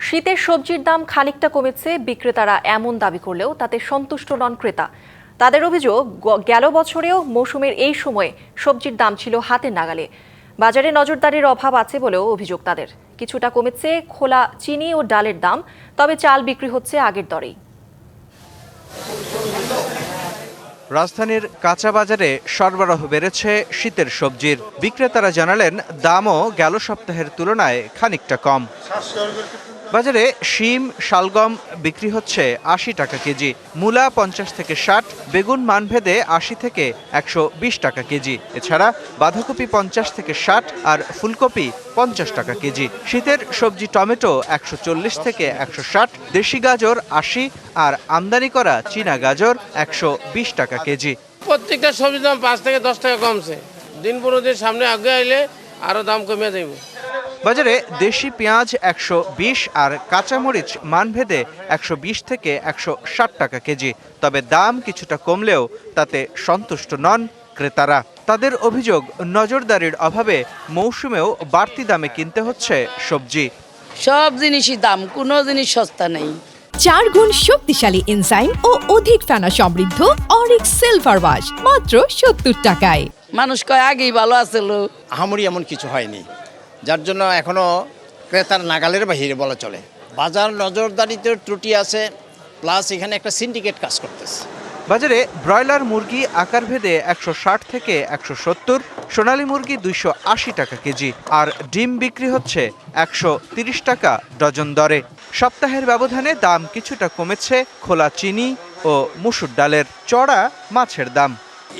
শীতের সবজির দাম খানিকটা কমেছে, বিক্রেতারা এমন দাবি করলেও তাতে সন্তুষ্ট নন ক্রেতা। তাদের অভিযোগ, গেল বছরেও মৌসুমের এই সময়ে সবজির দাম ছিল হাতের নাগালে। বাজারে নজরদারির অভাব আছে বলেও অভিযোগ তাদের। কিছুটা কমেছে খোলা চিনি ও ডালের দাম, তবে চাল বিক্রি হচ্ছে আগের দরেই। রাজধানীর কাঁচা বাজারে সরবরাহ বেড়েছে শীতের সবজির। বিক্রেতারা জানালেন দামও গেল সপ্তাহের তুলনায় খানিকটা কম। বাজারে শিম, শালগম বিক্রি হচ্ছে ৮০ টাকা কেজি, মূলা ৫০ থেকে ৬০, বেগুন মানভেদে ৮০ থেকে ১২০ টাকা কেজি। এছাড়া বাঁধাকপি ৫০ থেকে ৬০ আর ফুলকপি ৫০ টাকা কেজি। শীতের সবজি টমেটো ১৪০ থেকে ১৬০, দেশি গাজর ৮০ আর আমদানি করা চীনা গাজর ১২০ টাকা কেজি। প্রত্যেকটা সবজির দাম ৫ থেকে ১০ টাকা কমছে। দিন ১৫ দিন সামনে আগে আইলে আরো দাম কমিয়ে দেব। বাজারে দেশি পেঁয়াজ ১২০ আর কাঁচামরিচ মানভেদে ১২০ থেকে ১৬০ টাকা কেজি। তবে দাম কিছুটা কমলেও তাতে সন্তুষ্ট নন ক্রেতারা। তাদের অভিযোগ, নজরদারির অভাবে মৌসুমেও বাড়তি দামে কিনতে হচ্ছে সবজি। সব জিনিসই দাম, কোনো জিনিস সস্তা নেই। ৪ গুণ শক্তিশালী এনজাইম ও অধিক ফেনা সমৃদ্ধ অরিক্স সিলভার ওয়াশ মাত্র ৭০ টাকায়। মানুষ কয় আগেই ভালো আছিল। আহামরি এমন কিছু হয়নি, যার জন্য এখনো ক্রেতার নাগালের বাহিরে বলা চলে। বাজার নজরদারিতে ত্রুটি আছে, প্লাস এখানে একটা সিন্ডিকেট কাজ করতেছে। বাজারে ব্রয়লার মুরগি আকারভেদে ১৬০ থেকে ১৭০, সোনালী মুরগি ২৮০ টাকা কেজি আর ডিম বিক্রি হচ্ছে ১৩০ টাকা ডজন দরে। সপ্তাহের ব্যবধানে দাম কিছুটা কমেছে খোলা চিনি ও মুসুর ডালের। চড়া মাছের দাম।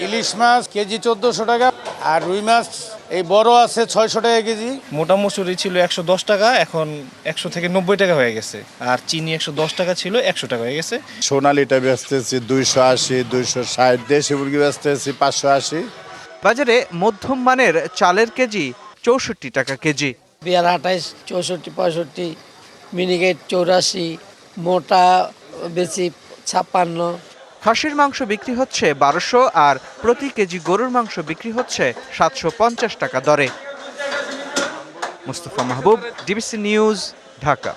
ইলিশ মাছ কেজি ১৪০০ টাকা আর রুই মাছ এই বড় আছে ৬০০ টাকা কেজি। মোটা মুসুরি ছিল ১১০ টাকা, এখন ১০০ থেকে ৯০ টাকা হয়ে গেছে। আর চিনি ১১০ টাকা ছিল, ১০০ টাকা হয়ে গেছে। সোনালিটা বেচতেছি ২৮০, ২৬০, দেশি মুরগি বেচতেছি ৫৮০। বাজারে মধ্যম মানের চালের কেজি ৬৪ টাকা কেজি। বিয়ার ২৮, ৬৪, ৬৫, মিনিকেট ৮৪, মোটা বেশি ৫৬। খাসির মাংস বিক্রি হচ্ছে ১২০০ আর প্রতি কেজি গরুর মাংস বিক্রি হচ্ছে ৭৫০ টাকা দরে। মুস্তফা মাহবুব, ডিবিসি নিউজ, ঢাকা।